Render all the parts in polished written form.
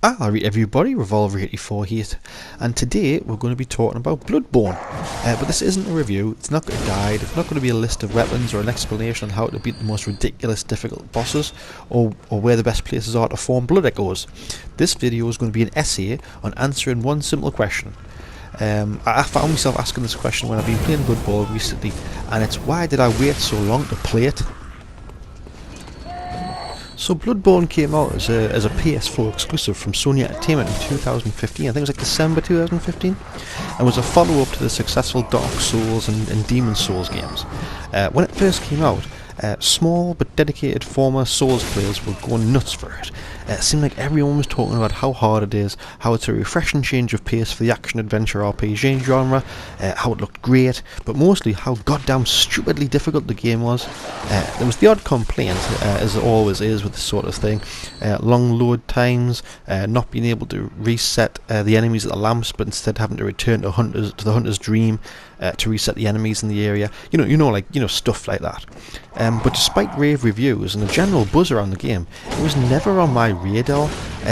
Alright everybody, Revolver84 here, and today we're going to be talking about Bloodborne. But this isn't a review, it's not a guide, it's not going to be a list of weapons or an explanation on how to beat the most ridiculous difficult bosses, or where the best places are to form blood echoes. This video is going to be an essay on answering one simple question. I found myself asking this question when I've been playing Bloodborne recently, and it's why did I wait so long to play it? So Bloodborne came out as a PS4 exclusive from Sony Entertainment in 2015, I think it was like December 2015, and was a follow-up to the successful Dark Souls and Demon Souls games. When it first came out, small but dedicated former Souls players were going nuts for it. It seemed like everyone was talking about how hard it is, how it's a refreshing change of pace for the action-adventure RPG genre, how it looked great, but mostly how goddamn stupidly difficult the game was. There was the odd complaint, as it always is with this sort of thing, long load times, not being able to reset the enemies at the lamps, but instead having to return to the hunter's dream to reset the enemies in the area. Stuff like that. But despite rave reviews and the general buzz around the game, it was never on my radar,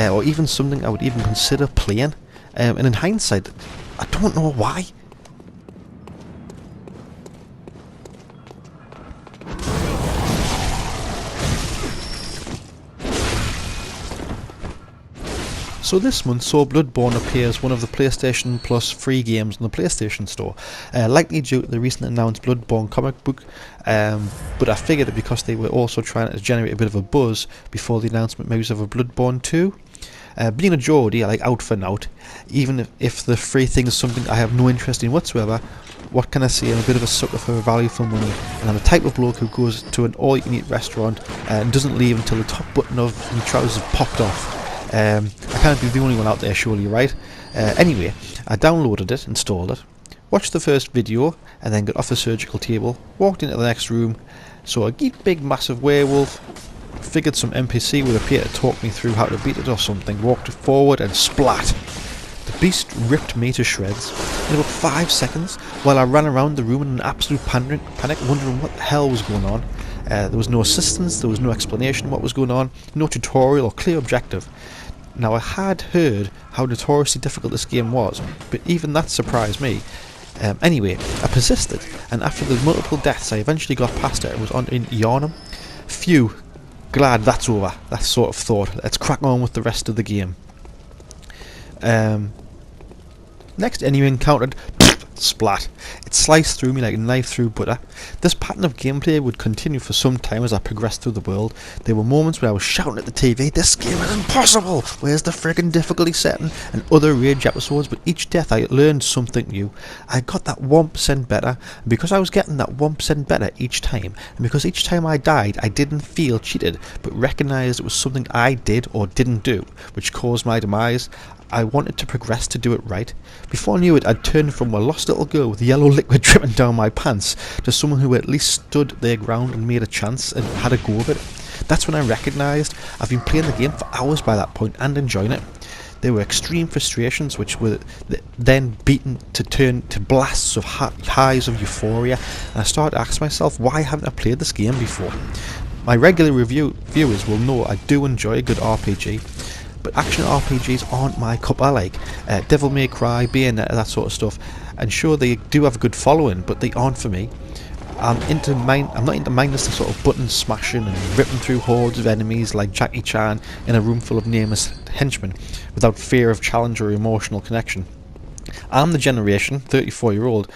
or even something I would even consider playing. And in hindsight, I don't know why. So this month saw Bloodborne appear as one of the PlayStation Plus free games on the PlayStation Store, likely due to the recently announced Bloodborne comic book, but I figured that because they were also trying to generate a bit of a buzz before the announcement maybe of a Bloodborne 2. Being a Geordie, I like out for out, even if the free thing is something I have no interest in whatsoever. What can I say, I'm a bit of a sucker for value for money, and I'm the type of bloke who goes to an all-you-can-eat restaurant and doesn't leave until the top button of my trousers have popped off. I can't be the only one out there, surely, right? Anyway, I downloaded it, installed it, watched the first video, and then got off the surgical table, walked into the next room, saw a big massive werewolf, figured some NPC would appear to talk me through how to beat it or something, walked forward and splat! The beast ripped me to shreds in about 5 seconds, while I ran around the room in an absolute panic, wondering what the hell was going on. There was no assistance, there was no explanation what was going on, no tutorial or clear objective. Now, I had heard how notoriously difficult this game was, but even that surprised me. Anyway, I persisted, and after the multiple deaths I eventually got past it and was on in Yharnam. Phew, glad that's over, that sort of thought. Let's crack on with the rest of the game. Next enemy encountered, splat. It sliced through me like a knife through butter. This pattern of gameplay would continue for some time as I progressed through the world. There were moments where I was shouting at the TV, "This game is impossible! Where's the friggin' difficulty setting?" and other rage episodes, but each death I learned something new. I got that 1% better, and because I was getting that 1% better each time, and because each time I died I didn't feel cheated, but recognised it was something I did or didn't do, which caused my demise, I wanted to progress to do it right. Before I knew it, I'd turned from a lost little girl with yellow liquid dripping down my pants to someone who at least stood their ground and made a chance and had a go of it. That's when I recognised I've been playing the game for hours by that point and enjoying it. There were extreme frustrations which were then beaten to turn to blasts of highs of euphoria, and I started to ask myself, why haven't I played this game before? My regular viewers will know I do enjoy a good RPG, but action RPGs aren't my cup I like. Devil May Cry, Bayonetta, that sort of stuff, and sure, they do have a good following, but they aren't for me. I'm not into mindless sort of button smashing and ripping through hordes of enemies like Jackie Chan in a room full of nameless henchmen without fear of challenge or emotional connection. I'm the generation, 34-year-old,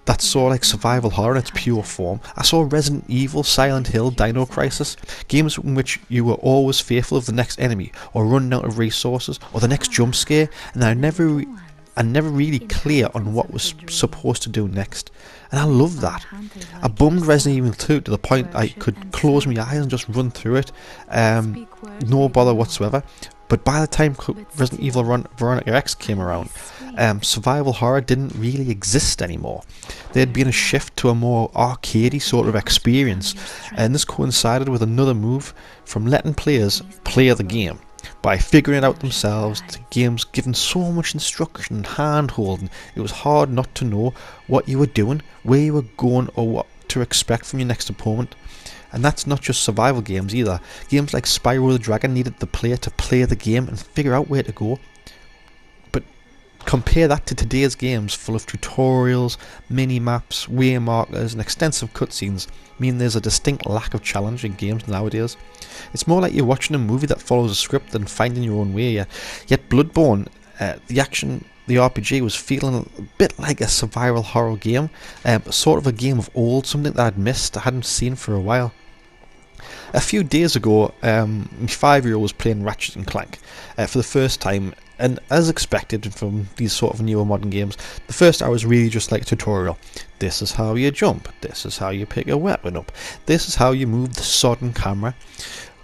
that saw like survival horror in its pure form. I saw Resident Evil, Silent Hill, Dino Crisis, games in which you were always fearful of the next enemy, or running out of resources, or the next jump scare, and I never really clear on what was supposed to do next. And I love that. I bummed Resident Evil 2 to the point I could close my eyes and just run through it, no bother whatsoever. But by the time Resident Evil Veronica X came around, survival horror didn't really exist anymore. There had been a shift to a more arcadey sort of experience, and this coincided with another move from letting players play the game by figuring it out themselves, to games given so much instruction and hand-holding it was hard not to know what you were doing, where you were going, or what to expect from your next opponent. And that's not just survival games either. Games like Spyro the Dragon needed the player to play the game and figure out where to go. But compare that to today's games full of tutorials, mini-maps, way markers and extensive cutscenes, mean there's a distinct lack of challenge in games nowadays. It's more like you're watching a movie that follows a script than finding your own way. Yet Bloodborne, the RPG, was feeling a bit like a survival horror game, sort of a game of old, something that I'd missed, I hadn't seen for a while. A few days ago, my 5-year-old was playing Ratchet and Clank for the first time, and as expected from these sort of newer modern games, the first hour was really just like a tutorial. This is how you jump, this is how you pick a weapon up, this is how you move the sodden camera.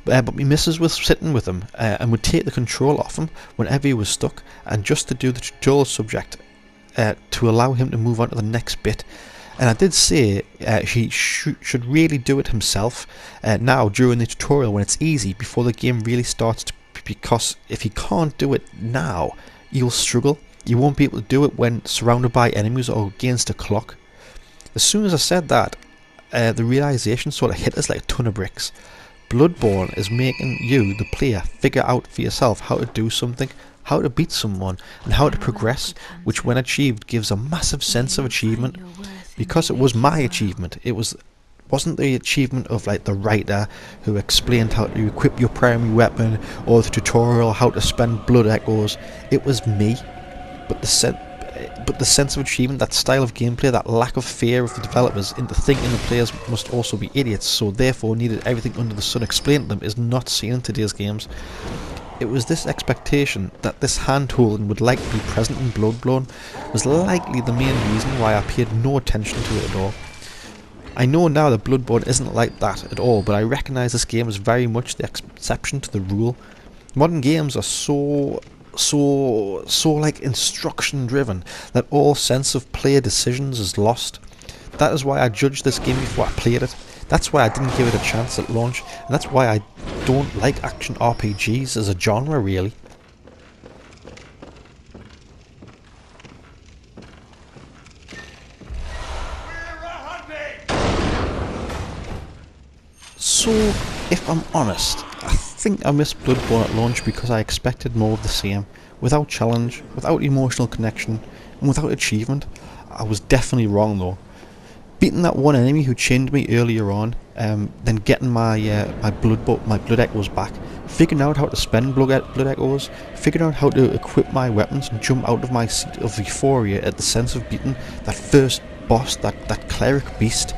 But my missus was sitting with him and would take the control off him whenever he was stuck, and just to do the tutorial subject to allow him to move on to the next bit. And I did say he should really do it himself now during the tutorial when it's easy, before the game really starts, because if he can't do it now, you'll struggle. You won't be able to do it when surrounded by enemies or against a clock. As soon as I said that, the realisation sort of hit us like a ton of bricks. Bloodborne is making you, the player, figure out for yourself how to do something, how to beat someone, and how to progress, which when achieved gives a massive sense of achievement. Because it was my achievement, it wasn't the achievement of like the writer who explained how to equip your primary weapon, or the tutorial how to spend blood echoes. It was me. But the sense of achievement, that style of gameplay, that lack of fear of the developers into thinking the players must also be idiots, so therefore needed everything under the sun explained to them, is not seen in today's games. It was this expectation that this hand-holding would likely be present in Bloodborne was likely the main reason why I paid no attention to it at all. I know now that Bloodborne isn't like that at all, but I recognise this game is very much the exception to the rule. Modern games are so like instruction driven that all sense of player decisions is lost. That is why I judged this game before I played it. That's why I didn't give it a chance at launch, and that's why I don't like action RPGs as a genre, really. So, if I'm honest, I think I missed Bloodborne at launch because I expected more of the same, without challenge, without emotional connection, and without achievement. I was definitely wrong though. Beating that one enemy who chained me earlier on, then getting my blood echoes back, figuring out how to spend blood echoes, figuring out how to equip my weapons and jump out of my seat of euphoria at the sense of beating that first boss, that cleric beast,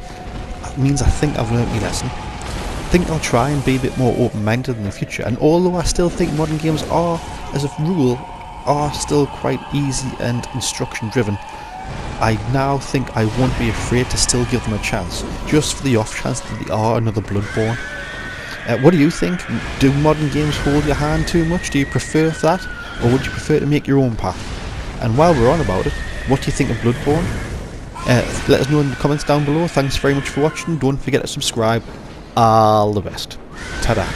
means I think I've learnt my lesson. I think I'll try and be a bit more open-minded in the future, and although I still think modern games are, as a rule, are still quite easy and instruction driven, I now think I won't be afraid to still give them a chance, just for the off chance that they are another Bloodborne. What do you think? Do modern games hold your hand too much? Do you prefer that, or would you prefer to make your own path? And while we're on about it, what do you think of Bloodborne? Let us know in the comments down below. Thanks very much for watching. Don't forget to subscribe. All the best. Ta-da.